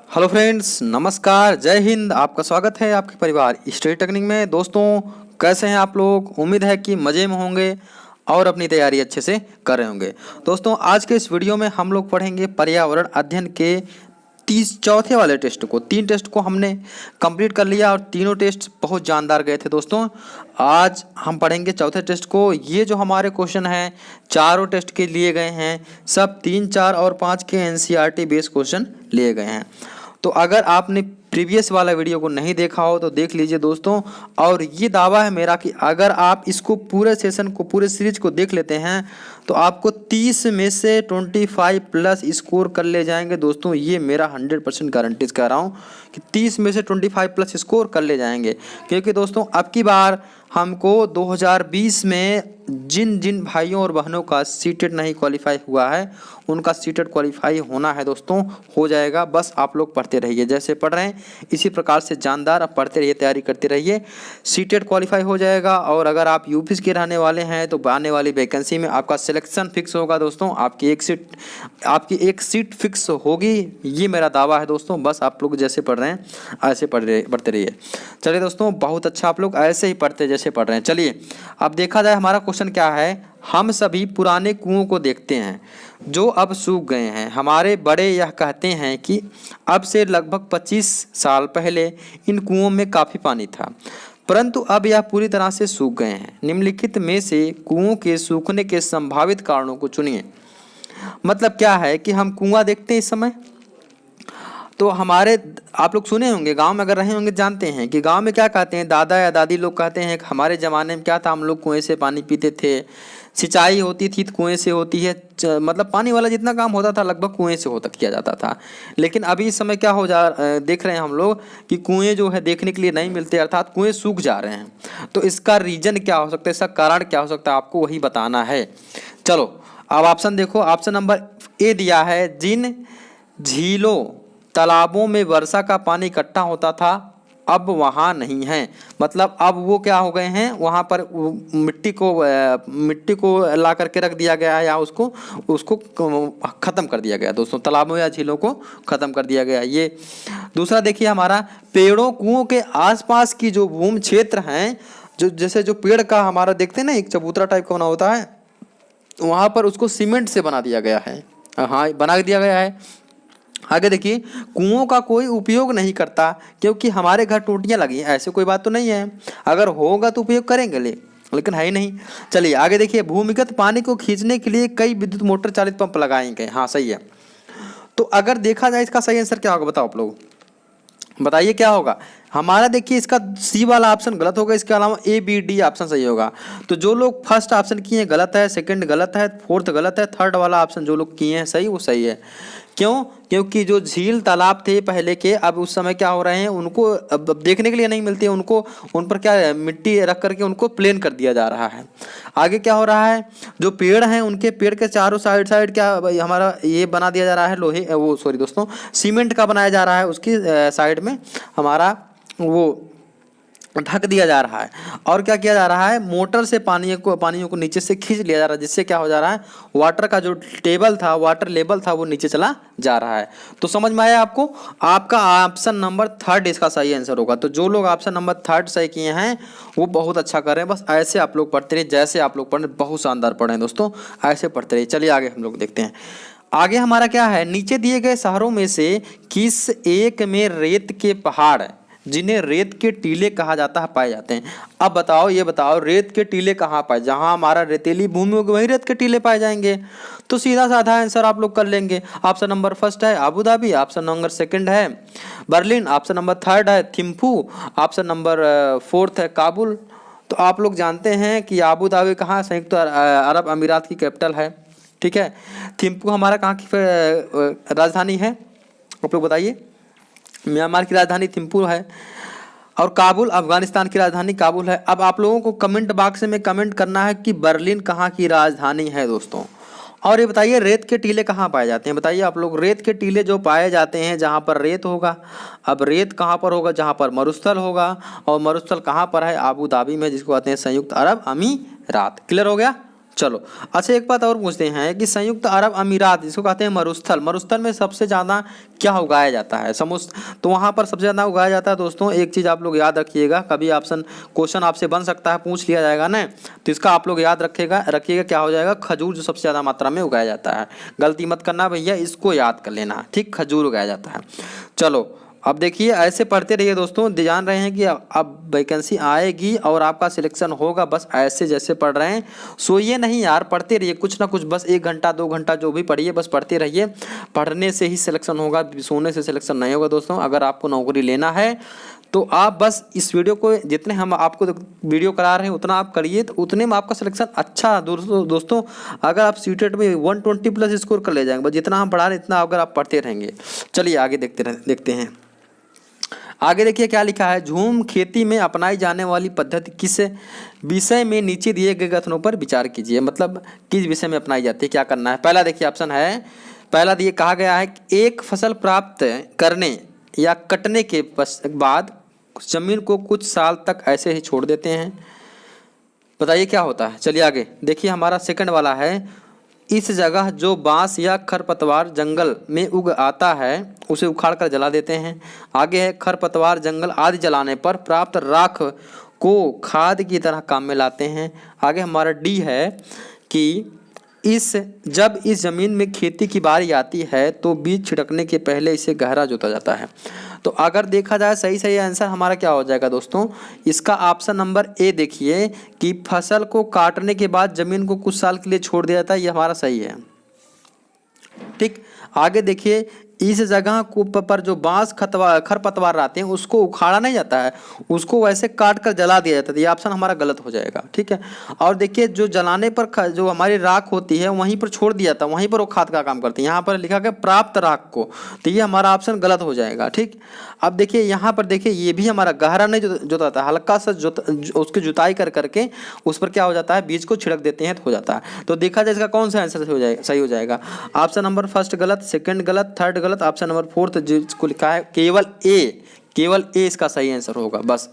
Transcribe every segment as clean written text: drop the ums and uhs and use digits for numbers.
Hello friends, नमस्कार, जय हिंद। आपका स्वागत है आपके परिवार स्टडी टेक्निक में। दोस्तों, कैसे हैं आप लोग? उम्मीद है कि मज़े में होंगे और अपनी तैयारी अच्छे से कर रहे होंगे। दोस्तों, आज के इस वीडियो में हम लोग पढ़ेंगे पर्यावरण अध्ययन के चौथे वाले टेस्ट को। 3 टेस्ट को हमने कंप्लीट कर लिया और तीनों टेस्ट बहुत जानदार गए थे। दोस्तों, आज हम पढ़ेंगे चौथे टेस्ट को। ये जो हमारे क्वेश्चन हैं चारों टेस्ट के लिए गए हैं, सब 3, 4 और 5 के एनसीईआरटी बेस्ड क्वेश्चन लिए गए हैं। तो अगर आपने प्रीवियस वाला वीडियो को नहीं देखा हो तो देख लीजिए दोस्तों। और ये दावा है मेरा कि अगर आप इसको पूरे सेशन को, पूरे सीरीज को देख लेते हैं तो आपको 30 में से 25 प्लस स्कोर कर ले जाएंगे। दोस्तों, ये मेरा 100% गारंटीज कह रहा हूँ कि 30 में से 25 प्लस स्कोर कर ले जाएंगे। क्योंकि दोस्तों, अब की बार हमको 2020 में जिन जिन भाइयों और बहनों का सीटेट नहीं क्वालिफाई हुआ है उनका सीटेट क्वालिफाई होना है। दोस्तों, हो जाएगा। बस आप लोग पढ़ते रहिए, जैसे पढ़ रहे हैं इसी प्रकार से जानदार आप पढ़ते रहिए, तैयारी करते रहिए। सीटेट क्वालिफाई हो जाएगा। और अगर आप यूपी के रहने वाले हैं तो आने वाली वैकेंसी में आपका सिलेक्शन फिक्स होगा। दोस्तों, आपकी एक सीट फिक्स होगी, ये मेरा दावा है। दोस्तों, बस आप लोग जैसे पढ़ रहे हैं ऐसे पढ़ते रहिए। चलिए दोस्तों, बहुत अच्छा, आप लोग ऐसे ही पढ़ते जैसे पढ़ रहे हैं। चलिए अब देखा जाए हमारा क्वेश्चन क्या है। हम सभी पुराने कुओं को देखते हैं जो अब सूख गए हैं। हमारे बड़े यह कहते हैं कि अब से लगभग 25 साल पहले इन कुओं में काफ़ी पानी था, परंतु अब यह पूरी तरह से सूख गए हैं। निम्नलिखित में से कुओं के सूखने के संभावित कारणों को चुनिए। मतलब क्या है कि हम कुआं देखते हैं इस समय, तो हमारे, आप लोग सुने होंगे, गांव में अगर रहे होंगे जानते हैं कि गांव में क्या कहते हैं, दादा या दादी लोग कहते हैं कि हमारे ज़माने में क्या था, हम लोग कुएं से पानी पीते थे। सिंचाई होती थी तो कुएं से होती है, मतलब पानी वाला जितना काम होता था लगभग कुएं से होता किया जाता था। लेकिन अभी इस समय क्या देख रहे हैं हम लोग कि कुएं जो है देखने के लिए नहीं मिलते, अर्थात कुएं सूख जा रहे हैं। तो इसका रीजन क्या हो सकता है, इसका कारण क्या हो सकता है, आपको वही बताना है। चलो अब ऑप्शन देखो। ऑप्शन नंबर ए दिया है, जिन झीलों तालाबों में वर्षा का पानी इकट्ठा होता था अब वहाँ नहीं है। मतलब अब वो क्या हो गए हैं, वहाँ पर मिट्टी को ला करके रख दिया गया है, या उसको ख़त्म कर दिया गया। दोस्तों, तालाबों या झीलों को ख़त्म कर दिया गया। ये दूसरा देखिए, हमारा पेड़ों कुओं के आसपास की जो भूमि क्षेत्र हैं, जैसे जो पेड़ का हमारा देखते हैं ना, एक चबूतरा टाइप का बना होता है, वहाँ पर उसको सीमेंट से बना दिया गया है। हाँ, बना दिया गया है। आगे देखिए, कुओं का कोई उपयोग नहीं करता क्योंकि हमारे घर टूटियाँ लगी हैं। ऐसे कोई बात तो नहीं है, अगर होगा तो उपयोग करेंगे, लेकिन है ही नहीं। चलिए आगे देखिए, भूमिगत पानी को खींचने के लिए कई विद्युत मोटर चालित पंप लगाए गए। हाँ, सही है। तो अगर देखा जाए इसका सही आंसर क्या होगा, बताओ आप लोग, बताइए क्या होगा हमारा। देखिए, इसका सी वाला ऑप्शन गलत होगा, इसके अलावा ए बी डी ऑप्शन सही होगा। तो जो लोग फर्स्ट ऑप्शन किए हैं गलत है, सेकंड गलत है, फोर्थ गलत है, थर्ड वाला ऑप्शन जो लोग किए हैं सही, वो सही है। क्यों? क्योंकि जो झील तालाब थे पहले के, अब उस समय क्या हो रहे हैं, उनको अब देखने के लिए नहीं मिलती है, उनको उन पर क्या है, मिट्टी रख करके उनको प्लेन कर दिया जा रहा है। आगे क्या हो रहा है, जो पेड़ हैं उनके पेड़ के चारों साइड क्या हमारा ये बना दिया जा रहा है, लोहे वो सॉरी दोस्तों, सीमेंट का बनाया जा रहा है, उसकी साइड में हमारा वो ढक दिया जा रहा है। और क्या किया जा रहा है, मोटर से पानियों को नीचे से खींच लिया जा रहा है, जिससे क्या हो जा रहा है, वाटर का जो वाटर लेवल था वो नीचे चला जा रहा है। तो समझ में आया आपको? आपका ऑप्शन नंबर थर्ड इसका सही आंसर होगा। तो जो लोग ऑप्शन नंबर थर्ड सही किए हैं वो बहुत अच्छा कर रहे हैं। बस ऐसे आप लोग पढ़ते रहिए, जैसे आप लोग पढ़ रहे, बहुत शानदार पढ़े हैं दोस्तों, ऐसे पढ़ते रहिए। चलिए आगे हम लोग देखते हैं। आगे हमारा क्या है, नीचे दिए गए शहरों में से किस एक में रेत के पहाड़ जिन्हें रेत के टीले कहा जाता है पाए जाते हैं। अब बताओ, ये बताओ, रेत के टीले कहाँ पाए, जहाँ हमारा रेतीली भूमि होगी वहीं रेत के टीले पाए जाएंगे। तो सीधा साधा आंसर आप लोग कर लेंगे। ऑप्शन नंबर फर्स्ट है Abu Dhabi, option number second है बर्लिन, ऑप्शन नंबर थर्ड है थिम्पू, ऑप्शन नंबर फोर्थ है काबुल। तो आप लोग जानते हैं कि अबू धाबी कहाँ, संयुक्त अरब अमीरात की कैपिटल है। ठीक है, थिम्पू हमारा कहाँ की राजधानी है, आप लोग बताइए। म्यांमार की राजधानी थिम्पू है, और काबुल अफगानिस्तान की राजधानी काबुल है। अब आप लोगों को कमेंट बॉक्स में कमेंट करना है कि बर्लिन कहाँ की राजधानी है दोस्तों। और ये बताइए, रेत के टीले कहाँ पाए जाते हैं, बताइए आप लोग। रेत के टीले जो पाए जाते हैं जहाँ पर रेत होगा, अब रेत कहाँ पर होगा, जहाँ पर मरुस्थल होगा, और मरुस्थल कहाँ पर है, अबू धाबी में, जिसको कहते हैं संयुक्त अरब अमीरात। क्लियर हो गया? चलो अच्छा, एक बात और पूछते हैं कि संयुक्त अरब अमीरात, जिसको कहते हैं मरुस्थल, मरुस्थल में सबसे ज़्यादा क्या उगाया जाता है? तो वहाँ पर सबसे ज़्यादा उगाया जाता है दोस्तों, एक चीज़ आप लोग याद रखिएगा, कभी ऑप्शन क्वेश्चन आपसे बन सकता है, पूछ लिया जाएगा ना, तो इसका आप लोग याद रखिएगा क्या हो जाएगा, खजूर जो सबसे ज़्यादा मात्रा में उगाया जाता है। गलती मत करना भैया, इसको याद कर लेना, ठीक, खजूर उगाया जाता है। चलो अब देखिए, ऐसे पढ़ते रहिए दोस्तों, जान रहे हैं कि अब वैकेंसी आएगी और आपका सिलेक्शन होगा, बस ऐसे जैसे पढ़ रहे हैं। सोइए नहीं यार, पढ़ते रहिए कुछ ना कुछ, बस 1 घंटा 2 घंटा जो भी पढ़िए, बस पढ़ते रहिए। पढ़ने से ही सिलेक्शन होगा, सोने से सिलेक्शन नहीं होगा दोस्तों। अगर आपको नौकरी लेना है तो आप बस इस वीडियो को, जितने हम आपको वीडियो करा रहे हैं उतना आप करिए, तो उतने में आपका सिलेक्शन अच्छा। दोस्तों अगर आप सीटेट में 120+ स्कोर कर ले जाएंगे, बस जितना हम पढ़ा रहे हैं इतना अगर आप पढ़ते रहेंगे। चलिए आगे देखते हैं। आगे देखिए क्या लिखा है, झूम खेती में अपनाई जाने वाली पद्धति किस विषय में नीचे दिए गए कथनों पर विचार कीजिए। मतलब किस विषय में अपनाई जाती है, क्या करना है। पहला देखिए ऑप्शन है, पहला दिए कहा गया है कि एक फसल प्राप्त करने या कटने के बाद जमीन को कुछ साल तक ऐसे ही छोड़ देते हैं। बताइए क्या होता है। चलिए आगे देखिए, हमारा सेकंड वाला है, इस जगह जो बांस या खरपतवार जंगल में उग आता है उसे उखाड़ कर जला देते हैं। आगे है, खरपतवार जंगल आदि जलाने पर प्राप्त राख को खाद की तरह काम में लाते हैं। आगे हमारा डी है कि जब इस जमीन में खेती की बारी आती है तो बीज छिड़कने के पहले इसे गहरा जोता जाता है। तो अगर देखा जाए सही आंसर हमारा क्या हो जाएगा दोस्तों, इसका ऑप्शन नंबर ए देखिए कि फसल को काटने के बाद जमीन को कुछ साल के लिए छोड़ दिया जाता है, ये हमारा सही है। ठीक, आगे देखिए, इस जगह को पर जो बांस खरपतवार रहते हैं उसको उखाड़ा नहीं जाता है, उसको वैसे काट कर जला दिया जाता है। ये ऑप्शन हमारा गलत हो जाएगा। ठीक है, और देखिए जो जलाने पर जो हमारी राख होती है वहीं पर छोड़ दिया था, वहीं पर वो खाद का काम करती है। यहाँ पर लिखा गया प्राप्त राख को, तो ये हमारा ऑप्शन गलत हो जाएगा। ठीक, अब देखिए यहाँ पर देखिए, ये भी हमारा गहरा नहीं जोताता, हल्का सा उसकी जुताई कर करके उस पर क्या हो जाता है, बीज को छिड़क देते हैं तो हो जाता है। तो देखा जाए इसका कौन सा आंसर सही हो जाएगा। ऑप्शन नंबर फर्स्ट गलत, सेकंड गलत, थर्ड गलत, ऑप्शन नंबर फोर्थ जिसको लिखा है केवल ए इसका सही आंसर होगा। बस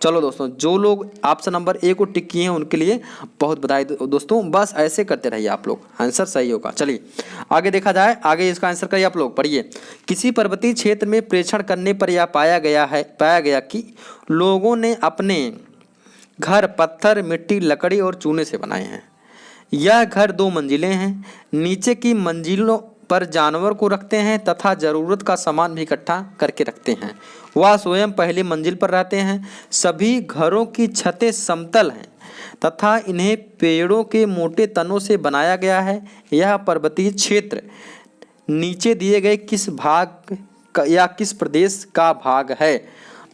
चलो दोस्तों, जो लोग ऑप्शन नंबर ए को टिक किए हैं उनके लिए बहुत बधाई दोस्तों। बस ऐसे करते रहिए आप लोग, आंसर सही होगा। चलिए आगे देखा जाए, आगे इसका आंसर करिए आप लोग, पढ़िए। किसी पर्वतीय क्षेत्र में प्रेक्षण करने पर यह पाया गया कि लोगों ने अपने घर पत्थर, मिट्टी, लकड़ी और चूने से बनाए हैं। यह घर 2 मंजिलें हैं। नीचे की मंजिलों पर जानवर को रखते हैं तथा जरूरत का सामान भी इकट्ठा करके रखते हैं। वह स्वयं पहली मंजिल पर रहते हैं। सभी घरों की छतें समतल हैं तथा इन्हें पेड़ों के मोटे तनों से बनाया गया है। यह पर्वतीय क्षेत्र नीचे दिए गए किस भाग या किस प्रदेश का भाग है।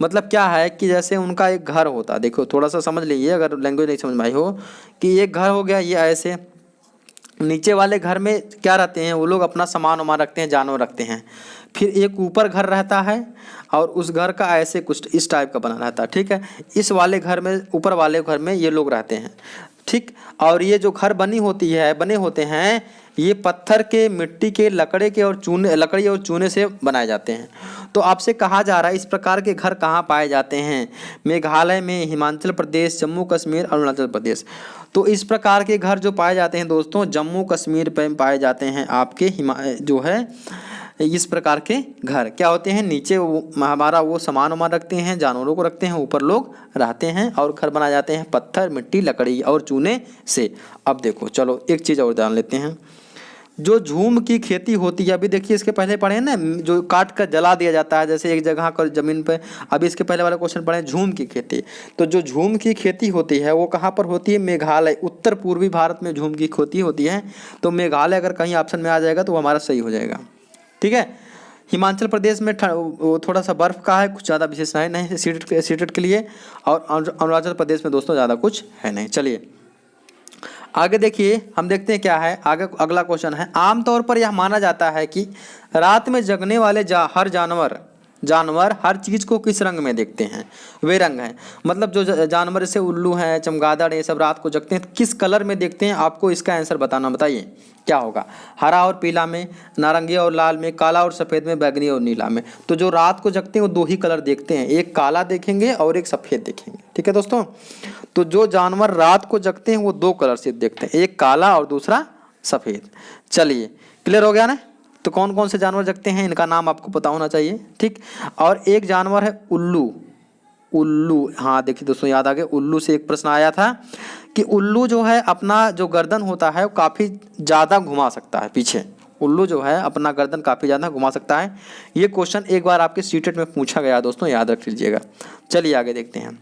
मतलब क्या है कि जैसे उनका एक घर होता है, देखो थोड़ा सा समझ लीजिए अगर लैंग्वेज नहीं समझ में आई हो, कि एक घर हो गया ये ऐसे, नीचे वाले घर में क्या रहते हैं वो लोग अपना सामान वामान रखते हैं, जानवर रखते हैं। फिर एक ऊपर घर रहता है और उस घर का ऐसे कुछ इस टाइप का बना रहता है। ठीक है, इस वाले घर में, ऊपर वाले घर में ये लोग रहते हैं। ठीक, और ये जो घर बने होते हैं ये पत्थर के, मिट्टी के, लकड़ी और चूने से बनाए जाते हैं। तो आपसे कहा जा रहा है इस प्रकार के घर कहाँ पाए जाते हैं। मेघालय में, हिमाचल प्रदेश, जम्मू कश्मीर, अरुणाचल प्रदेश। तो इस प्रकार के घर जो पाए जाते हैं दोस्तों जम्मू कश्मीर पे पाए जाते हैं आपके जो है इस प्रकार के घर क्या होते हैं, नीचे हमारा वो सामान वामान रखते हैं, जानवरों को रखते हैं, ऊपर लोग रहते हैं और घर बनाए जाते हैं पत्थर, मिट्टी, लकड़ी और चूने से। अब देखो चलो एक चीज़ और जान लेते हैं, जो झूम की खेती होती है, अभी देखिए इसके पहले पढ़े ना, जो काट कर जला दिया जाता है जैसे एक जगह पर ज़मीन पे। अभी इसके पहले वाला क्वेश्चन पढ़े झूम की खेती। तो जो झूम की खेती होती है वो कहाँ पर होती है, मेघालय, उत्तर पूर्वी भारत में झूम की खेती होती है। तो मेघालय अगर कहीं ऑप्शन में आ जाएगा तो वो हमारा सही हो जाएगा। ठीक है, हिमाचल प्रदेश में थोड़ा सा बर्फ़ का है, कुछ ज़्यादा विशेष नहीं है सीटेट के लिए, और अरुणाचल प्रदेश में दोस्तों ज़्यादा कुछ है नहीं। चलिए आगे देखिए, हम देखते हैं क्या है आगे। अगला क्वेश्चन है, आमतौर पर यह माना जाता है कि रात में जगने वाले हर जानवर हर चीज़ को किस रंग में देखते हैं। वे रंग हैं, मतलब जो जानवर जैसे उल्लू हैं, चमगादड़, ये सब रात को जगते हैं किस कलर में देखते हैं। आपको इसका आंसर बताना, बताइए क्या होगा। हरा और पीला में, नारंगी और लाल में, काला और सफ़ेद में, बैगनी और नीला में। तो जो रात को जगते हैं वो 2 ही कलर देखते हैं, एक काला देखेंगे और एक सफ़ेद देखेंगे। ठीक है दोस्तों। तो जो जानवर रात को जगते हैं वो दो कलर से देखते हैं, एक काला और दूसरा सफ़ेद। चलिए क्लियर हो गया ना। तो कौन कौन से जानवर जगते हैं इनका नाम आपको पता होना चाहिए, ठीक। और एक जानवर है उल्लू। उल्लू, हाँ देखिए दोस्तों याद आ गया, उल्लू से एक प्रश्न आया था कि उल्लू जो है अपना जो गर्दन होता है वो काफ़ी ज़्यादा घुमा सकता है पीछे। उल्लू जो है अपना गर्दन काफ़ी ज़्यादा घुमा सकता है। ये क्वेश्चन एक बार आपके सीटेट में पूछा गया दोस्तों, याद रख लीजिएगा। चलिए आगे देखते हैं।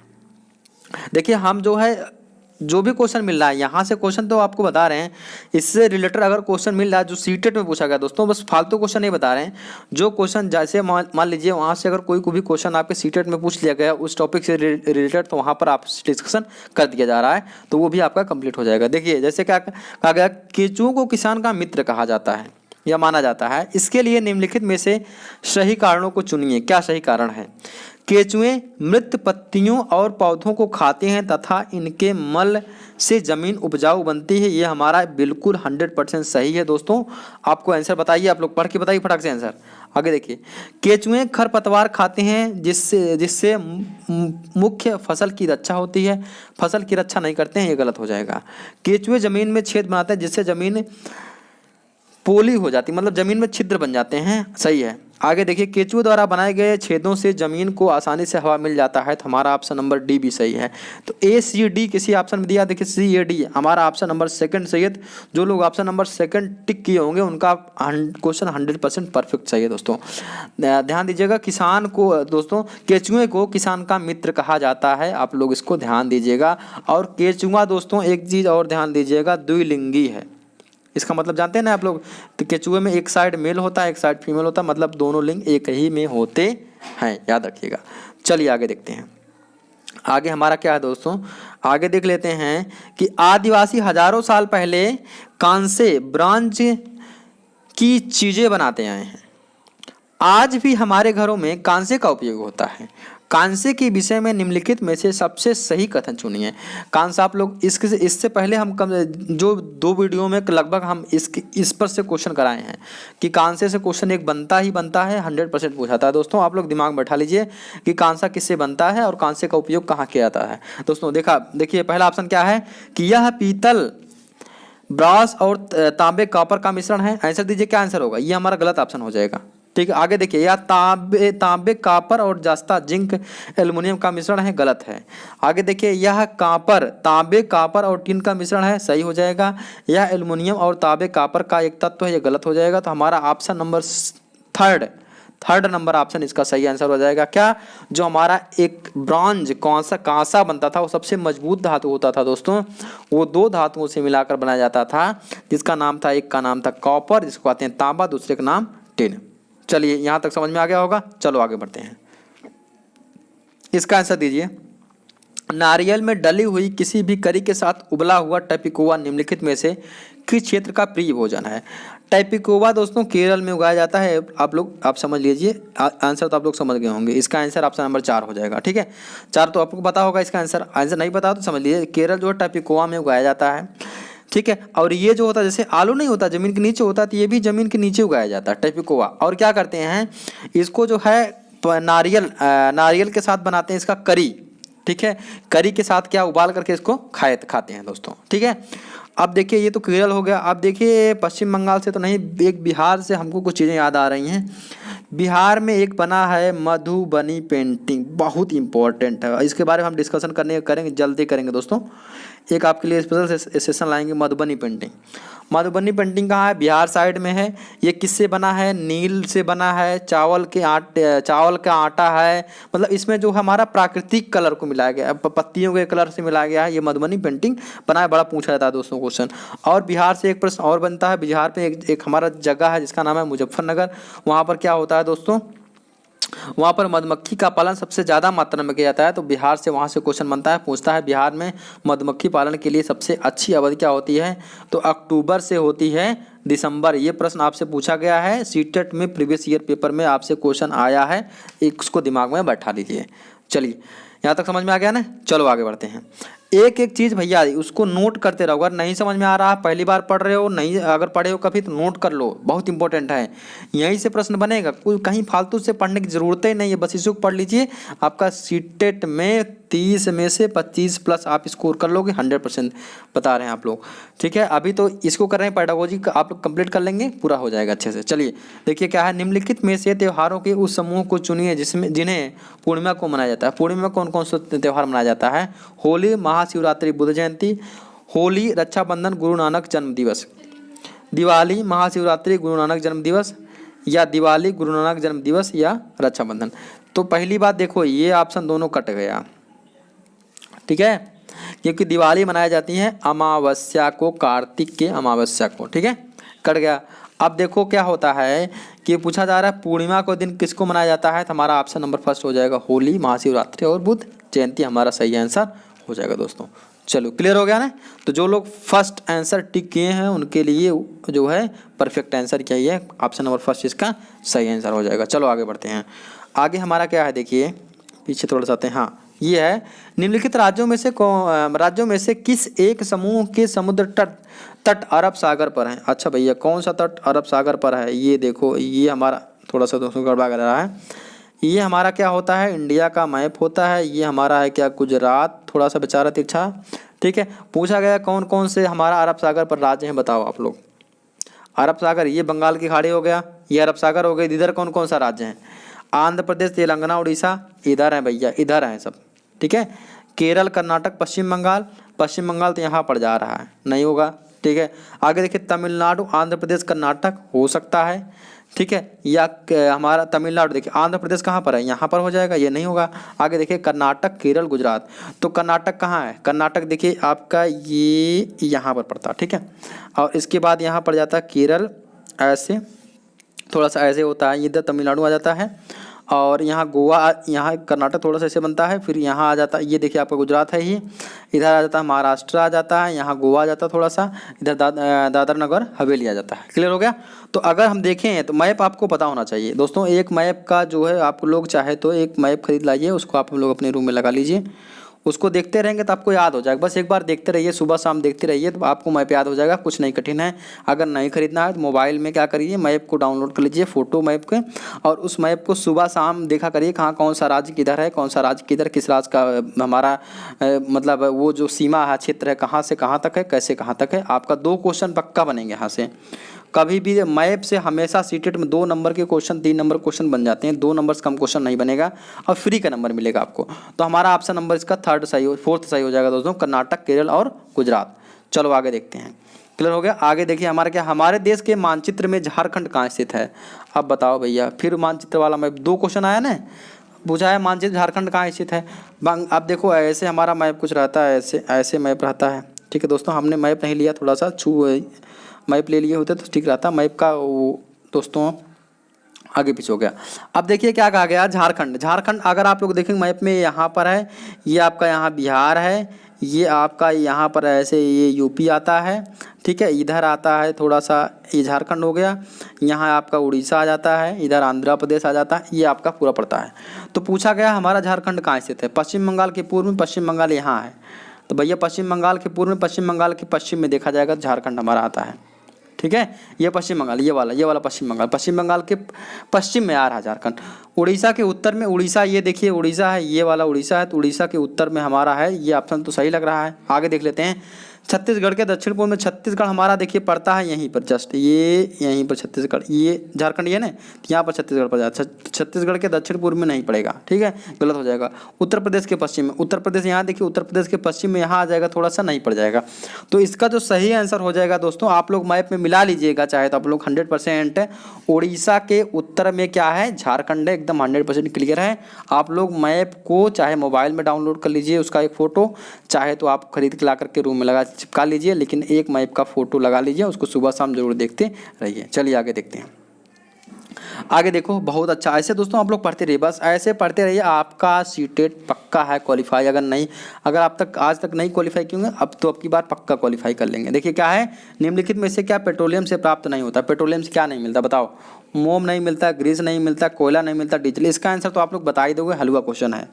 देखिए हम जो है जो भी क्वेश्चन मिल रहा है यहाँ से, क्वेश्चन तो आपको बता रहे हैं, इससे रिलेटेड अगर क्वेश्चन मिल रहा है जो सीटेट में पूछा गया दोस्तों, बस फालतू क्वेश्चन नहीं बता रहे हैं। जो क्वेश्चन जैसे मान लीजिए वहाँ से अगर कोई भी क्वेश्चन आपके सीटेट में पूछ लिया गया उस टॉपिक से रिलेटेड, तो वहाँ पर आप डिस्कशन कर दिया जा रहा है, तो वो भी आपका कंप्लीट हो जाएगा। देखिए जैसे क्या कहा गया, केंचुओं को किसान का मित्र कहा जाता है या माना जाता है, इसके लिए निम्नलिखित में से सही कारणों को चुनिए। क्या सही कारण है? केंचुए मृत पत्तियों और पौधों को खाते हैं तथा इनके मल से जमीन उपजाऊ बनती है। ये हमारा बिल्कुल 100% सही है दोस्तों। आपको आंसर बताइए, आप लोग पढ़ के बताइए फटाक से आंसर। आगे देखिए, केंचुए खरपतवार खाते हैं जिससे मुख्य फसल की रक्षा होती है। फसल की रक्षा नहीं करते हैं, ये गलत हो जाएगा। केंचुए जमीन में छेद बनाते हैं जिससे जमीन पोली हो जाती, मतलब जमीन में छिद्र बन जाते हैं, सही है। आगे देखिए, केंचुए द्वारा बनाए गए छेदों से जमीन को आसानी से हवा मिल जाता है, तो हमारा ऑप्शन नंबर डी भी सही है। तो ए सी डी किसी ऑप्शन में दिया, देखिए सी ए डी हमारा ऑप्शन नंबर सेकंड सही है। जो लोग ऑप्शन नंबर सेकंड टिक किए होंगे उनका क्वेश्चन 100% परफेक्ट सही है दोस्तों। ध्यान दीजिएगा, किसान को दोस्तों, केंचुए को किसान का मित्र कहा जाता है, आप लोग इसको ध्यान दीजिएगा। और केंचुआ दोस्तों एक चीज़ और ध्यान दीजिएगा, द्विलिंगी है। इसका मतलब जानते हैं ना आप लोग, तो केंचुए में एक साइड मेल होता है एक साइड फीमेल होता है, मतलब दोनों लिंग एक ही में होते हैं, याद रखिएगा। चलिए आगे देखते हैं। आगे हमारा क्या है दोस्तों, आगे देख लेते हैं कि आदिवासी हजारों साल पहले कांसे ब्रॉन्ज की चीज़ें बनाते आए हैं। आज भी हमारे घरों में कांसे का उपयोग होता है। कांसे के विषय में निम्नलिखित में से सबसे सही कथन चुनिए। कांसा आप लोग इससे पहले हम जो 2 वीडियो में लगभग हम इस पर से क्वेश्चन कराए हैं कि कांसे से क्वेश्चन एक बनता ही बनता है, 100% पूछाता है दोस्तों। आप लोग दिमाग में बैठा लीजिए कि कांसा किससे बनता है और कांसे का उपयोग कहाँ किया जाता है दोस्तों। देखिए पहला ऑप्शन क्या है कि यह पीतल, ब्रास और तांबे कॉपर का मिश्रण है। आंसर दीजिए, क्या आंसर होगा? ये हमारा गलत ऑप्शन हो जाएगा, ठीक है। आगे देखिए, या तांबे कॉपर और जस्ता जिंक एल्युमिनियम का मिश्रण है, गलत है। आगे देखिए, यह तांबे कॉपर और टिन का मिश्रण है, सही हो जाएगा। यह एल्युमिनियम और तांबे कॉपर का एक तत्व है, ये गलत हो जाएगा। तो हमारा option number third number option इसका सही आंसर हो जाएगा। क्या? जो हमारा एक ब्रॉन्ज कांसा बनता था वो सबसे मजबूत धातु होता था दोस्तों, वो 2 धातुओं से मिलाकर बनाया जाता था, जिसका नाम था, एक का नाम था कॉपर जिसको कहते हैं तांबा, दूसरे का नाम टिन। चलिए यहाँ तक समझ में आ गया होगा। चलो आगे बढ़ते हैं, इसका आंसर दीजिए। नारियल में डली हुई किसी भी करी के साथ उबला हुआ टैपिकोवा निम्नलिखित में से किस क्षेत्र का प्रिय भोजन है? टैपिकोवा दोस्तों केरल में उगाया जाता है। आप समझ लीजिए, आंसर तो आप लोग समझ गए होंगे। इसका आंसर ऑप्शन नंबर 4 हो जाएगा, ठीक है। 4 तो आपको पता होगा इसका आंसर नहीं पता तो समझ लीजिए, केरल जो है टैपिकोवा में उगाया जाता है, ठीक है। और ये जो होता है, जैसे आलू नहीं होता जमीन के नीचे होता है, तो ये भी जमीन के नीचे उगाया जाता है टैपिकोवा। और क्या करते हैं, इसको जो है नारियल के साथ बनाते हैं इसका करी, ठीक है। करी के साथ क्या उबाल करके इसको खाते हैं दोस्तों, ठीक है। अब देखिए, ये तो केरल हो गया। अब देखिए पश्चिम बंगाल से तो नहीं, एक बिहार से हमको कुछ चीज़ें याद आ रही हैं। बिहार में एक बना है मधुबनी पेंटिंग, बहुत इंपॉर्टेंट है, इसके बारे में हम डिस्कशन करेंगे, जल्दी करेंगे दोस्तों। एक आपके लिए स्पेशल सेशन लाएंगे, मधुबनी पेंटिंग। मधुबनी पेंटिंग कहाँ है? बिहार साइड में है। ये किससे बना है? नील से बना है, चावल का आटा है, मतलब इसमें जो हमारा प्राकृतिक कलर को मिलाया गया है, पत्तियों के कलर से मिलाया गया है। ये मधुबनी पेंटिंग बना है, बड़ा पूछा जाता है दोस्तों क्वेश्चन। और बिहार से एक प्रश्न और बनता है, बिहार पे एक हमारा जगह है जिसका नाम है मुजफ्फरनगर। वहाँ पर क्या होता है दोस्तों, वहाँ पर मधुमक्खी का पालन सबसे ज़्यादा मात्रा में किया जाता है। तो बिहार से वहाँ से क्वेश्चन बनता है, पूछता है बिहार में मधुमक्खी पालन के लिए सबसे अच्छी अवधि क्या होती है? तो अक्टूबर से होती है दिसंबर। ये प्रश्न आपसे पूछा गया है सीटेट में, प्रीवियस ईयर पेपर में आपसे क्वेश्चन आया है, एक उसको दिमाग में बैठा लीजिए। चलिए यहाँ तक समझ में आ गया ना। चलो आगे बढ़ते हैं। एक एक चीज़ भैया उसको नोट करते रहो। अगर नहीं समझ में आ रहा, पहली बार पढ़ रहे हो, नहीं अगर पढ़े हो कभी तो नोट कर लो, बहुत इंपॉर्टेंट है। यहीं से प्रश्न बनेगा, कोई कहीं फालतू से पढ़ने की ज़रूरत ही नहीं है, बस इसको पढ़ लीजिए। आपका सीटेट में 30 में से 25 प्लस आप स्कोर कर लोगे, 100% बता रहे हैं आप लोग। ठीक है, अभी तो इसको कर रहे हैं पेडागोजी, आप लोग कंप्लीट कर लेंगे, पूरा हो जाएगा अच्छे से। चलिए देखिए क्या है, निम्नलिखित में से त्योहारों के उस समूह को चुनिए जिसमें जिन्हें पूर्णिमा को मनाया जाता है। पूर्णिमा में कौन कौन सा त्यौहार मनाया जाता है? होली, महाशिवरात्रि, बुद्ध जयंती, होली, रक्षाबंधन, गुरु नानक जन्म दिवस। दिवाली, महाशिवरात्रि, गुरु नानक जन्म दिवस, या दिवाली, गुरु नानक जन्म दिवस, या रक्षाबंधन। तो पहली बात देखो, ये ऑप्शन दोनों कट गया। ठीक है, क्योंकि दिवाली मनाई जाती है अमावस्या को, कार्तिक के अमावस्या को। ठीक है, कट गया। अब देखो क्या होता है कि पूछा जा रहा है पूर्णिमा को दिन किसको मनाया जाता है, तो हमारा ऑप्शन नंबर फर्स्ट हो जाएगा होली, महाशिवरात्रि और बुद्ध जयंती हमारा सही आंसर हो जाएगा दोस्तों। चलो क्लियर हो गया ना। तो जो लोग फर्स्ट आंसर टिक किए हैं उनके लिए जो है परफेक्ट आंसर क्या है, ऑप्शन नंबर फर्स्ट इसका सही आंसर हो जाएगा। चलो आगे बढ़ते हैं। आगे हमारा क्या है देखिए, पीछे थोड़ा सा आते हैं। हाँ, ये है निम्नलिखित राज्यों में से किस एक समूह के समुद्र तट अरब सागर पर है। अच्छा भैया, कौन सा तट अरब सागर पर है? ये देखो, ये हमारा थोड़ा सा दोस्तों गड़बड़ा कर रहा है। ये हमारा क्या होता है, इंडिया का मैप होता है। ये हमारा है क्या, गुजरात, थोड़ा सा बेचारा तिरछा। ठीक है, पूछा गया कौन कौन से हमारा अरब सागर पर राज्य हैं, बताओ आप लोग। अरब सागर, ये बंगाल की खाड़ी हो गया, ये अरब सागर हो गई। इधर कौन कौन सा राज्य है? आंध्र प्रदेश, तेलंगाना, उड़ीसा, इधर है भैया, इधर हैं सब। ठीक है, केरल, कर्नाटक, पश्चिम बंगाल। पश्चिम बंगाल तो यहाँ पर जा रहा है, नहीं होगा। ठीक है, आगे देखिए तमिलनाडु, आंध्र प्रदेश, कर्नाटक हो सकता है। ठीक है, या हमारा तमिलनाडु, देखिए आंध्र प्रदेश कहाँ पर है, यहाँ पर हो जाएगा, ये नहीं होगा। आगे देखिए कर्नाटक, केरल, गुजरात। तो कर्नाटक कहाँ है? कर्नाटक देखिए आपका ये यहाँ पर पड़ता है। ठीक है, और इसके बाद यहाँ पड़ जाता है केरल, ऐसे थोड़ा सा ऐसे होता है, इधर तमिलनाडु आ जाता है, और यहाँ गोवा, यहाँ कर्नाटक थोड़ा सा ऐसे बनता है, फिर यहाँ आ जाता है, ये देखिए आपका गुजरात है ही, इधर आ जाता है महाराष्ट्र आ जाता है, यहाँ गोवा आ जाता है थोड़ा सा, इधर दादर नगर हवेली आ जाता है। क्लियर हो गया। तो अगर हम देखें तो मैप आपको पता होना चाहिए दोस्तों। एक मैप का जो है आप लोग चाहे तो एक मैप खरीद लाइए, उसको आप लोग अपने रूम में लगा लीजिए, उसको देखते रहेंगे तो आपको याद हो जाएगा। बस एक बार देखते रहिए, सुबह शाम देखते रहिए, तो आपको मैप याद हो जाएगा, कुछ नहीं कठिन है। अगर नहीं खरीदना है तो मोबाइल में क्या करिए, मैप को डाउनलोड कर लीजिए, फोटो मैप के, और उस मैप को सुबह शाम देखा करिए, कहाँ कौन सा राज्य किधर है, कौन सा राज्य किधर, किस राज्य का हमारा मतलब वो जो सीमा है, क्षेत्र है, कहाँ से कहाँ तक है, कैसे कहाँ तक है। आपका 2 क्वेश्चन पक्का बनेंगे यहाँ से। कभी भी मैप से हमेशा सीटेट में 2 नंबर के क्वेश्चन, 3 नंबर क्वेश्चन बन जाते हैं, 2 नंबर से कम क्वेश्चन नहीं बनेगा, और फ्री का नंबर मिलेगा आपको। तो हमारा ऑप्शन नंबर इसका फोर्थ सही हो जाएगा दोस्तों, कर्नाटक, केरल और गुजरात। चलो आगे देखते हैं। क्लियर हो गया। आगे देखिए हमारा क्या, हमारे देश के मानचित्र में झारखंड कहाँ स्थित है। अब बताओ भैया, फिर मानचित्र वाला मैप, 2 क्वेश्चन आया ना, पूछा है मानचित्र झारखंड कहाँ स्थित है। अब देखो ऐसे हमारा मैप कुछ रहता है, ऐसे ऐसे मैप रहता है। ठीक है दोस्तों, हमने मैप नहीं लिया, थोड़ा सा मैप ले लिए होते तो ठीक रहता। मैप का वो दोस्तों आगे पीछे हो गया। अब देखिए क्या कहा गया, झारखंड। झारखंड अगर आप लोग देखेंगे मैप में, यहाँ पर है, ये आपका यहाँ बिहार है, ये आपका यहाँ पर ऐसे ये यूपी आता है। ठीक है, इधर आता है थोड़ा सा, ये झारखंड हो गया, यहाँ आपका उड़ीसा आ जाता है, इधर आंध्र प्रदेश आ जाता है, ये आपका पूरा पड़ता है। तो पूछा गया हमारा झारखंड कहाँ स्थित है। पश्चिम बंगाल के पूर्व में, पश्चिम बंगाल यहाँ है, तो भैया पश्चिम बंगाल के पूर्व में, पश्चिम बंगाल के पश्चिम में देखा जाएगा झारखंड हमारा आता है। ठीक है, ये पश्चिम बंगाल, ये वाला पश्चिम बंगाल, पश्चिम बंगाल के पश्चिम में आ रहा झारखंड। उड़ीसा के उत्तर में, उड़ीसा ये देखिए उड़ीसा है, ये वाला उड़ीसा है, तो उड़ीसा के उत्तर में हमारा है, ये ऑप्शन तो सही लग रहा है। आगे देख लेते हैं। छत्तीसगढ़ के दक्षिण पूर्व में, छत्तीसगढ़ हमारा देखिए पड़ता है यहीं पर, जस्ट ये यहीं पर छत्तीसगढ़, ये झारखंड ये ना, तो यहाँ पर छत्तीसगढ़ पड़ जाता है। छत्तीसगढ़ के दक्षिण पूर्व में नहीं पड़ेगा, ठीक है, गलत हो जाएगा। उत्तर प्रदेश के पश्चिम में, उत्तर प्रदेश यहाँ देखिए, उत्तर प्रदेश के पश्चिम में यहाँ आ जाएगा, थोड़ा सा नहीं पड़ जाएगा। तो इसका जो सही आंसर हो जाएगा दोस्तों, आप लोग मैप में मिला लीजिएगा चाहे तो आप लोग 100%, उड़ीसा के उत्तर में क्या है, झारखंड है, एकदम 100% क्लियर है। आप लोग मैप को चाहे मोबाइल में डाउनलोड कर लीजिए उसका एक फ़ोटो, चाहे तो आप खरीद के ला करके रूम में लगा चिपका लीजिए, लेकिन एक मैप का फोटो लगा लीजिए, उसको सुबह शाम जरूर देखते रहिए। चलिए आगे देखते हैं। आगे देखो, बहुत अच्छा, ऐसे दोस्तों आप लोग पढ़ते रहिए, बस ऐसे पढ़ते रहिए, आपका सीटेट पक्का है क्वालिफाई। अगर आप तक आज तक नहीं क्वालिफाई किए होंगे, अब तो अब की बार पक्का क्वालिफाई कर लेंगे। देखिए क्या है, निम्नलिखित में से क्या पेट्रोलियम से प्राप्त नहीं होता। पेट्रोलियम से क्या नहीं मिलता बताओ। मोम नहीं मिलता, ग्रीस नहीं मिलता, कोयला नहीं मिलता, डीजल। इसका आंसर तो आप लोग बता ही दोगे, हलवा क्वेश्चन है,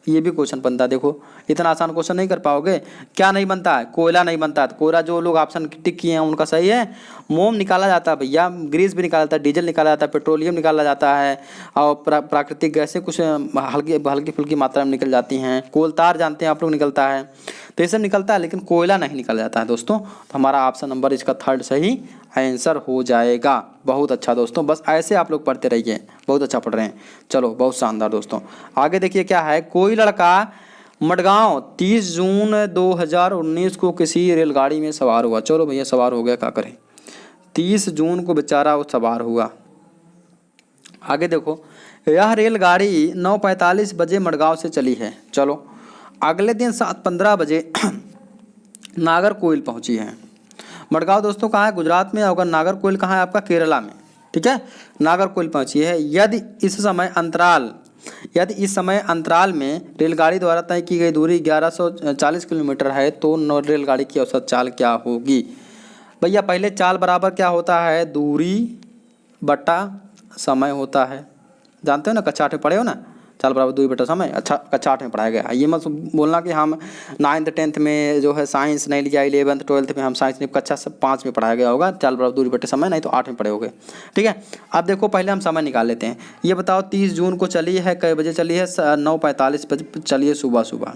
ये भी क्वेश्चन बनता है। देखो इतना आसान क्वेश्चन नहीं कर पाओगे। क्या नहीं बनता है? कोयला नहीं बनता है। तो कोयला जो लोग ऑप्शन टिक किए हैं उनका सही है। मोम निकाला जाता है भैया, ग्रीस भी निकाला जाता है, डीजल निकाला जाता है, पेट्रोलियम निकाला जाता है, और प्राकृतिक गैसें कुछ हल्की हल्की फुल्की मात्रा में निकल जाती हैं। कोलतार जानते हैं आप लोग निकलता है, तो ये सब निकलता है, लेकिन कोयला नहीं निकल जाता है दोस्तों। तो हमारा ऑप्शन नंबर इसका थर्ड सही आंसर हो जाएगा। बहुत अच्छा दोस्तों, बस ऐसे आप लोग पढ़ते रहिए, बहुत अच्छा पढ़ रहे हैं। चलो बहुत शानदार दोस्तों। आगे देखिए क्या है। कोई लड़का मडगांव 30 जून 2019 को किसी रेलगाड़ी में सवार हुआ। चलो भैया सवार हो गया, क्या करें। 30 जून को बेचारा वो सवार हुआ। आगे देखो, यह रेलगाड़ी 9:45 बजे मडगांव से चली है। चलो अगले दिन 7:15 बजे नागरकोइल पहुंची है। मडगांव दोस्तों कहाँ है? गुजरात में। और नागरकोइल कहाँ है आपका? केरला में। ठीक है, नागरकोइल पहुंची है। यदि इस समय अंतराल में रेलगाड़ी द्वारा तय की गई दूरी 1140 किलोमीटर है तो रेलगाड़ी की औसत चाल क्या होगी? भैया पहले चाल बराबर क्या होता है? दूरी बटा समय होता है। जानते हो ना, कक्षा 8 में पढ़े हो ना, चाल बराबर दूरी बटा समय। अच्छा कक्षा 8 में पढ़ाया गया। ये मत बोलना कि हम 9th 10th में जो है साइंस नहीं लिया, 11th 12th में हम साइंस नहीं, कक्षा 5 में पढ़ाया गया होगा चाल बराबर दूरी बटे समय, नहीं तो 8 में पढ़े होगे। ठीक है, अब देखो पहले हम समय निकाल लेते हैं। ये बताओ 30 जून को चली है, कई बजे चली है? 9:45 बजे चली है सुबह।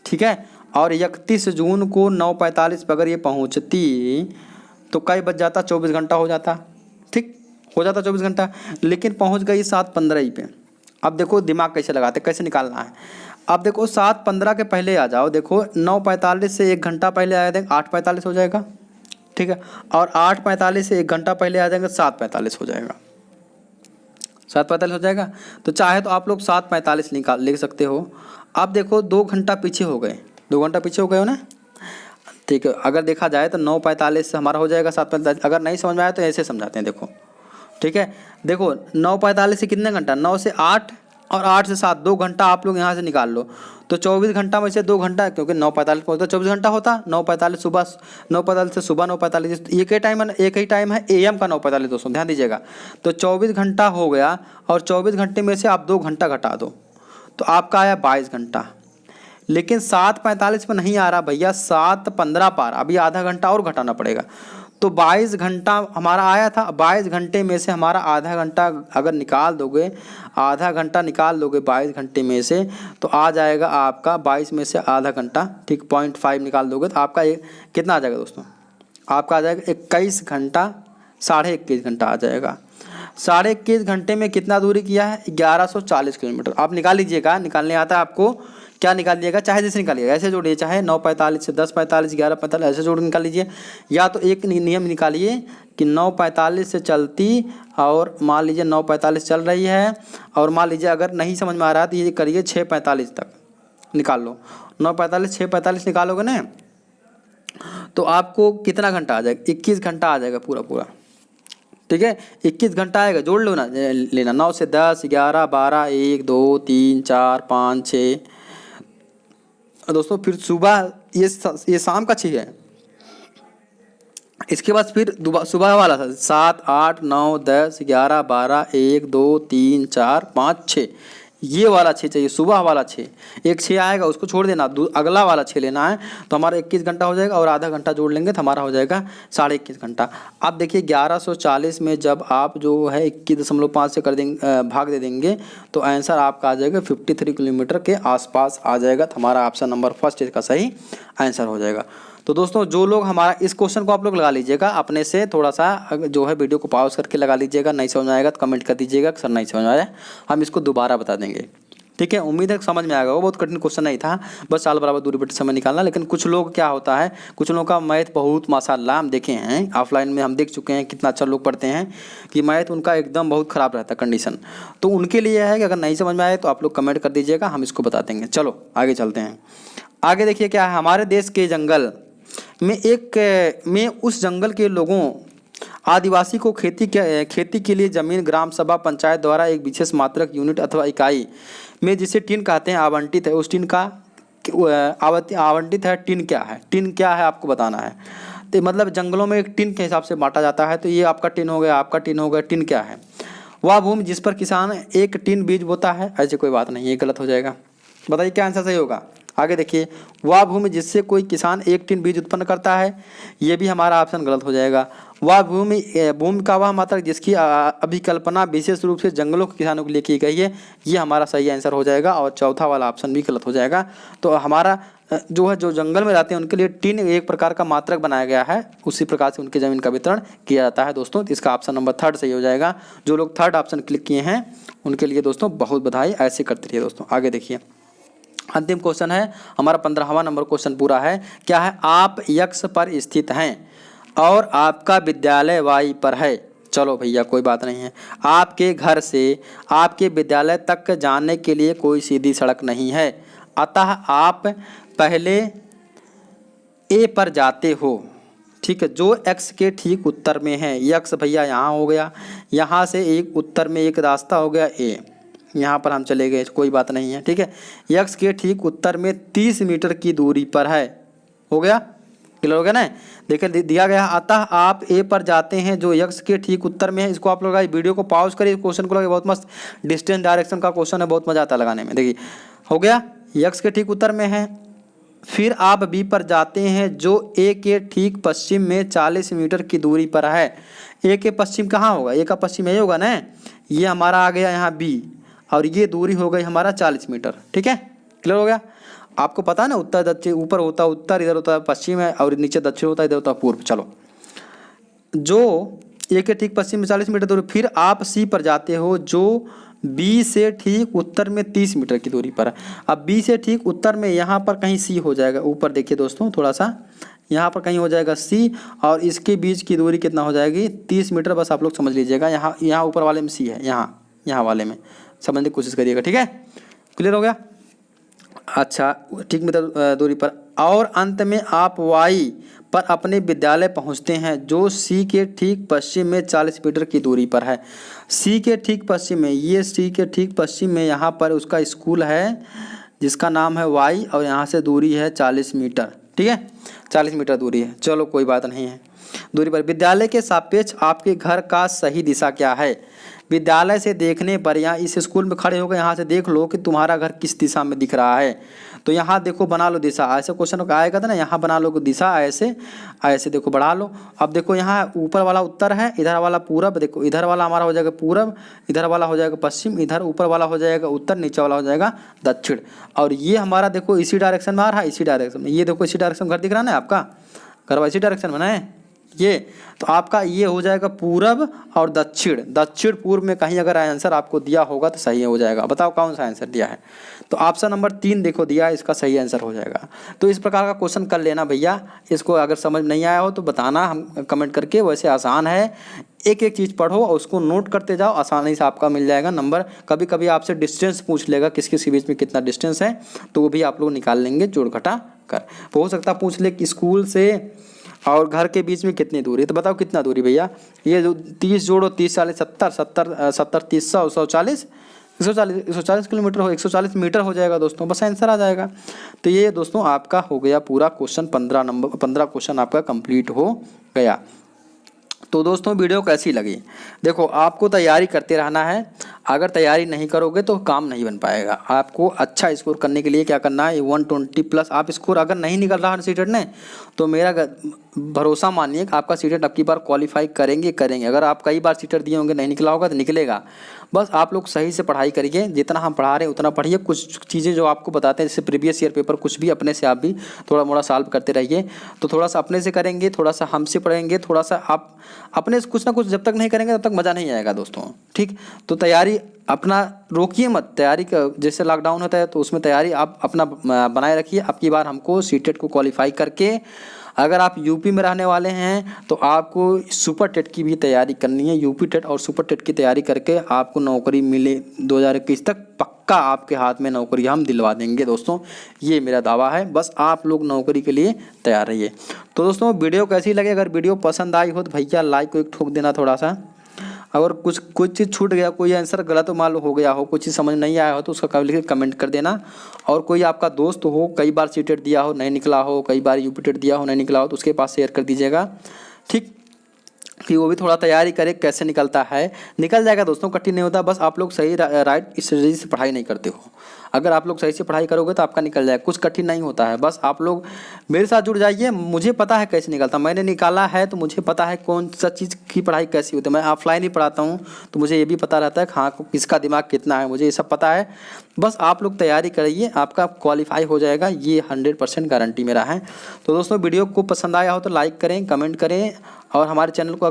ठीक है, और 31 जून को 9:45 पर अगर ये पहुँचती तो कई बज जाता? 24 घंटा हो जाता। ठीक हो जाता 24 घंटा, लेकिन पहुँच गई 7:15 ही पे। अब देखो दिमाग कैसे लगाते, कैसे निकालना है। अब देखो 7:15 के पहले आ जाओ। देखो 9:45 से 1 घंटा पहले आया देंगे 8:45 हो जाएगा। ठीक है, और 8:45 से 1 घंटा पहले आ जाएंगे 7:45 हो जाएगा। 7:45 हो जाएगा। तो चाहे तो आप लोग 7:45 लिख सकते हो। अब देखो 2 घंटा पीछे हो गए, 2 घंटा पीछे हो गए हो ना। ठीक है, अगर देखा जाए तो 9:45 से हमारा हो जाएगा 7:45। अगर नहीं समझ में आया तो ऐसे समझाते हैं। देखो ठीक है, देखो 9:45 से कितने घंटा? 9 से 8 और 8 से 7, 2 घंटा आप लोग यहाँ से निकाल लो। तो 24 घंटा में से 2 घंटा, क्योंकि 9:45 पहुँचता 24 घंटा होता। 9:45 सुबह, 9:45 से सुबह 9:45, एक ही टाइम है, एक ही टाइम है AM का 9:45 दोस्तों, ध्यान दीजिएगा। तो 24 घंटा हो गया, और 24 घंटे में से आप 2 घंटा घटा दो तो आपका आया 22 घंटा। लेकिन 7:45 पर नहीं आ रहा भैया, 7:15 पर। अभी आधा घंटा और घटाना पड़ेगा। तो 22 घंटा हमारा आया था। 22 घंटे में से हमारा आधा घंटा अगर निकाल दोगे, आधा घंटा निकाल दोगे 22 घंटे में से, तो आ जाएगा आपका 22 में से आधा घंटा, ठीक 0.5 निकाल दोगे तो आपका कितना आ जाएगा दोस्तों? आपका आ जाएगा 21 घंटा, 21.5 घंटा आ जाएगा। 21.5 घंटे में कितना दूरी किया है? 1140 किलोमीटर। आप निकाल लीजिएगा, निकालने आता है आपको। क्या निकाल लीजिएगा? चाहे जैसे निकालिएगा, ऐसे जोड़िए, चाहे 9:45 से 10:45, 11:45 ऐसे जोड़ निकाल लीजिए। या तो एक नियम निकालिए कि 9:45 से चलती, और मान लीजिए 9:45 चल रही है, और मान लीजिए अगर नहीं समझ में आ रहा है तो ये करिए 6:45 तक निकाल लो। 9:45 6:45 निकालोगे ना, तो आपको कितना घंटा आ जाएगा? 21 घंटा आ जाएगा पूरा। ठीक है, 21 घंटा आएगा, जोड़ लो ना, लेना। 9 से 10, 11, 12, 1, 2, 3, 4, 5, 6 दोस्तों। फिर सुबह, ये शाम का 6 है। इसके बाद फिर सुबह वाला था 7, 8, 9, 10, 11, 12, 1, 2, 3, 4, 5, 6। ये वाला 6 चाहिए, सुबह वाला 6। एक 6 आएगा, उसको छोड़ देना, अगला वाला 6 लेना है। तो हमारा 21 घंटा हो जाएगा, और आधा घंटा जोड़ लेंगे तो हमारा हो जाएगा 21.5 घंटा। अब देखिए 1140 में जब आप जो है 21.5 से कर देंगे, भाग दे देंगे, तो आंसर आपका आ जाएगा 53 किलोमीटर के आसपास आ जाएगा। तो हमारा ऑप्शन नंबर फर्स्ट इसका सही आंसर हो जाएगा। तो दोस्तों जो लोग हमारा इस क्वेश्चन को आप लोग लगा लीजिएगा अपने से, थोड़ा सा जो है वीडियो को पॉज करके लगा लीजिएगा। नहीं समझ में आएगा तो कमेंट कर दीजिएगा सर नहीं समझ में आया, हम इसको दोबारा बता देंगे। ठीक है, उम्मीद है समझ में आएगा। वो बहुत कठिन क्वेश्चन नहीं था, बस साल बराबर दूरी बटे समय निकालना। लेकिन कुछ लोग क्या होता है, कुछ लोगों का मैथ बहुत माशाल्लाह हम देखे हैं, ऑफलाइन में हम देख चुके हैं कितना अच्छा लोग पढ़ते हैं, कि मैथ उनका एकदम बहुत ख़राब रहता है कंडीशन। तो उनके लिए है कि अगर नहीं समझ में आए तो आप लोग कमेंट कर दीजिएगा, हम इसको बता देंगे। चलो आगे चलते हैं। आगे देखिए क्या है, हमारे देश के जंगल में उस जंगल के लोगों आदिवासी को खेती के लिए जमीन ग्राम सभा पंचायत द्वारा एक विशेष मात्रक यूनिट अथवा इकाई में जिसे टिन कहते हैं आवंटित है। उस टिन का आवंटित है। टिन क्या है? टिन क्या है आपको बताना है। तो मतलब जंगलों में एक टिन के हिसाब से बांटा जाता है। तो ये आपका टिन हो गया, आपका टिन हो गया। टिन क्या है? वह भूमि जिस पर किसान एक टिन बीज बोता है। ऐसी कोई बात नहीं, ये गलत हो जाएगा। बताइए क्या आंसर सही होगा। आगे देखिए, वह भूमि जिससे कोई किसान 1 टन बीज उत्पन्न करता है, ये भी हमारा ऑप्शन गलत हो जाएगा। वह भूमि भूमि का वह मात्रक जिसकी अभिकल्पना विशेष रूप से जंगलों के किसानों के लिए की गई है, ये हमारा सही आंसर हो जाएगा। और चौथा वाला ऑप्शन भी गलत हो जाएगा। तो हमारा जो है, जो जंगल में रहते हैं उनके लिए टिन एक प्रकार का मात्रक बनाया गया है, उसी प्रकार से उनकी ज़मीन का वितरण किया जाता है दोस्तों। तो इसका ऑप्शन नंबर 3 सही हो जाएगा। जो लोग 3rd ऑप्शन क्लिक किए हैं उनके लिए दोस्तों बहुत बधाई, ऐसे करते रहिए दोस्तों। आगे देखिए, अंतिम क्वेश्चन है हमारा 15वां नंबर क्वेश्चन पूरा है। क्या है, आप यक्ष पर स्थित हैं और आपका विद्यालय वाई पर है। चलो भैया कोई बात नहीं है। आपके घर से आपके विद्यालय तक जाने के लिए कोई सीधी सड़क नहीं है, अतः आप पहले ए पर जाते हो। ठीक है, जो एक्स के ठीक उत्तर में है, यक्स भैया यहाँ हो गया, यहाँ से एक उत्तर में एक रास्ता हो गया ए, यहाँ पर हम चले गए, कोई बात नहीं है। ठीक है, यक्स के ठीक उत्तर में 30 मीटर की दूरी पर है। हो गया, क्लियर हो गया ना। देखिए दिया गया, अतः आप ए पर जाते हैं जो यक्स के ठीक उत्तर में है। इसको आप लोग वीडियो को पॉज करिए, क्वेश्चन को लगे बहुत मस्त डिस्टेंस डायरेक्शन का क्वेश्चन है, बहुत मजा आता है लगाने में। देखिए हो गया, यक्स के ठीक उत्तर में है। फिर आप बी पर जाते हैं जो ए के ठीक पश्चिम में 40 मीटर की दूरी पर है। ए के पश्चिम कहाँ होगा, ए का पश्चिम यही होगा ना। ये हमारा आ गया यहाँ बी, और ये दूरी हो गई हमारा 40 मीटर। ठीक है, क्लियर हो गया। आपको पता है ना, उत्तर दक्षिण, ऊपर होता उत्तर, इधर होता है पश्चिम है, और नीचे दक्षिण होता है, इधर होता है पूर्व। चलो, जो ए के ठीक पश्चिम में 40 मीटर दूरी, फिर आप सी पर जाते हो जो बी से ठीक उत्तर में 30 मीटर की दूरी पर है। अब बी से ठीक उत्तर में यहाँ पर कहीं सी हो जाएगा, ऊपर देखिए दोस्तों थोड़ा सा, यहाँ पर कहीं हो जाएगा सी, और इसके बीच की दूरी कितना हो जाएगी 30 मीटर। बस आप लोग समझ लीजिएगा, यहाँ ऊपर वाले में सी है, यहाँ वाले में समझने की कोशिश करिएगा। ठीक है, क्लियर हो गया। अच्छा, ठीक मीटर दूरी पर, और अंत में आप वाई पर अपने विद्यालय पहुंचते हैं जो सी के ठीक पश्चिम में 40 मीटर की दूरी पर है। सी के ठीक पश्चिम में, ये सी के ठीक पश्चिम में यहाँ पर उसका स्कूल है जिसका नाम है वाई, और यहाँ से दूरी है 40 मीटर। ठीक है, 40 मीटर दूरी है। चलो कोई बात नहीं है। दूरी पर विद्यालय के सापेक्ष आपके घर का सही दिशा क्या है। विद्यालय से देखने पर, यहाँ इस स्कूल में खड़े हो गए, यहाँ से देख लो कि तुम्हारा घर किस दिशा में दिख रहा है। तो यहाँ देखो बना लो दिशा, ऐसे क्वेश्चन आएगा था ना, यहाँ बना लो दिशा, ऐसे ऐसे देखो बढ़ा लो। अब देखो यहाँ ऊपर वाला उत्तर है, इधर वाला पूरब, देखो इधर वाला हमारा हो जाएगा पूरब, इधर वाला हो जाएगा पश्चिम, इधर ऊपर वाला हो जाएगा उत्तर, नीचे वाला हो जाएगा दक्षिण। और ये हमारा देखो इसी डायरेक्शन में आ रहा है, इसी डायरेक्शन में, ये देखो इसी डायरेक्शन घर दिख रहा है ना आपका, घर इसी डायरेक्शन में ना ये। तो आपका ये हो जाएगा पूरब और दक्षिण, दक्षिण पूर्व में कहीं अगर आंसर आपको दिया होगा तो सही हो जाएगा। बताओ कौन सा आंसर दिया है। तो ऑप्शन नंबर 3 देखो दिया है, इसका सही आंसर हो जाएगा। तो इस प्रकार का क्वेश्चन कर लेना भैया। इसको अगर समझ नहीं आया हो तो बताना, हम कमेंट करके। वैसे आसान है, एक एक चीज़ पढ़ो और उसको नोट करते जाओ, आसानी से आपका मिल जाएगा नंबर। कभी कभी आपसे डिस्टेंस पूछ लेगा, किस किस के बीच में कितना डिस्टेंस है, तो वो भी आप लोग निकाल लेंगे जोड़ घटा कर। हो सकता पूछ ले कि स्कूल से और घर के बीच में कितनी दूरी है, तो बताओ कितना दूरी भैया। ये जो 30 जोड़ो, 30 40 70 70 70 30 100 140 140 किलोमीटर हो, 140 मीटर हो जाएगा दोस्तों, बस आंसर आ जाएगा। तो ये दोस्तों आपका हो गया पूरा क्वेश्चन, 15 क्वेश्चन आपका कंप्लीट हो गया। तो दोस्तों वीडियो कैसी लगी, देखो आपको तैयारी करते रहना है। अगर तैयारी नहीं करोगे तो काम नहीं बन पाएगा। आपको अच्छा स्कोर करने के लिए क्या करना है, 120+ आप स्कोर अगर नहीं निकल रहा है सीटेट ने, तो मेरा भरोसा मानिए कि आपका सीटेट अब की बार क्वालिफाई करेंगे। अगर आप कई बार सीटेट दिए होंगे नहीं निकला होगा तो निकलेगा। बस आप लोग सही से पढ़ाई करिए, जितना हम पढ़ा रहे हैं उतना पढ़िए। कुछ चीज़ें जो आपको बताते हैं, जैसे प्रीवियस ईयर पेपर, कुछ भी अपने से आप भी थोड़ा मोड़ा सॉल्व करते रहिए। तो थोड़ा सा अपने से करेंगे, थोड़ा सा हमसे पढ़ेंगे, थोड़ा सा आप अपने से कुछ ना कुछ जब तक नहीं करेंगे तब तक मज़ा नहीं आएगा दोस्तों। ठीक, तो तैयारी अपना रोकिए मत। तैयारी का जैसे लॉकडाउन होता है तो उसमें तैयारी आप अपना बनाए रखिए। अब की बार हमको सीटेट को क्वालिफाई करके, अगर आप यूपी में रहने वाले हैं तो आपको सुपर टेट की भी तैयारी करनी है। यूपी टेट और सुपर टेट की तैयारी करके आपको नौकरी मिले 2021 तक, पक्का आपके हाथ में नौकरी हम दिलवा देंगे दोस्तों, ये मेरा दावा है। बस आप लोग नौकरी के लिए तैयार रहिए। तो दोस्तों वीडियो कैसी लगे, अगर वीडियो पसंद आई हो तो भैया लाइक को एक ठोक देना थोड़ा सा। अगर कुछ चीज़ छूट गया, कोई आंसर गलत मान लो हो गया हो, कुछ चीज़ समझ नहीं आया हो तो उसका कमेंट कर देना। और कोई आपका दोस्त हो, कई बार सीटेट दिया हो नहीं निकला हो, कई बार यूपी टेट दिया हो नहीं निकला हो, तो उसके पास शेयर कर दीजिएगा। ठीक, कि वो भी थोड़ा तैयारी करे, कैसे निकलता है। निकल जाएगा दोस्तों, कठिन नहीं होता। बस आप लोग सही राइट स्ट्रेटजी से पढ़ाई नहीं करते हो। अगर आप लोग सही से पढ़ाई करोगे तो आपका निकल जाएगा, कुछ कठिन नहीं होता है। बस आप लोग मेरे साथ जुड़ जाइए, मुझे पता है कैसे निकलता, मैंने निकाला है तो मुझे पता है कौन सा चीज़ की पढ़ाई कैसी होती है। मैं ऑफलाइन ही पढ़ाता हूँ तो मुझे ये भी पता रहता है कि हाँ किसका दिमाग कितना है, मुझे ये सब पता है। बस आप लोग तैयारी करिए, आपका क्वालिफाई हो जाएगा, ये 100% गारंटी मेरा है। तो दोस्तों वीडियो को पसंद आया हो तो लाइक करें, कमेंट करें, और हमारे चैनल को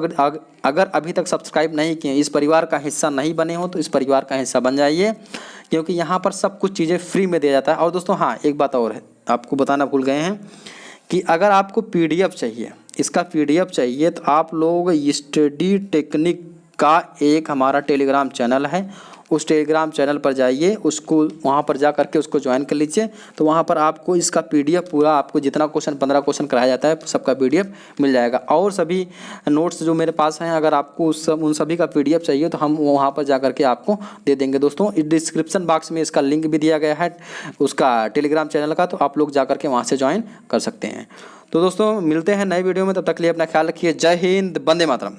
अगर अभी तक सब्सक्राइब नहीं किए, इस परिवार का हिस्सा नहीं बने हो तो इस परिवार का हिस्सा बन जाइए, क्योंकि यहाँ पर सब कुछ चीज़ें फ्री में दिया जाता है। और दोस्तों हाँ, एक बात और है, आपको बताना भूल गए हैं कि अगर आपको PDF चाहिए, इसका PDF चाहिए, तो आप लोग स्टडी टेक्निक का एक हमारा टेलीग्राम चैनल है, उस टेलीग्राम चैनल पर जाइए, उसको वहाँ पर जा करके उसको ज्वाइन कर लीजिए। तो वहाँ पर आपको इसका PDF पूरा, आपको जितना क्वेश्चन 15 क्वेश्चन कराया जाता है सबका PDF मिल जाएगा। और सभी नोट्स जो मेरे पास हैं, अगर आपको उन सभी का PDF चाहिए तो हम वहाँ पर जा करके आपको दे देंगे। दोस्तों डिस्क्रिप्शन बॉक्स में इसका लिंक भी दिया गया है उसका टेलीग्राम चैनल का, तो आप लोग जा करके वहाँ से ज्वाइन कर सकते हैं। तो दोस्तों मिलते हैं नए वीडियो में, तब तक के लिए अपना ख्याल रखिए। जय हिंद, वंदे मातरम।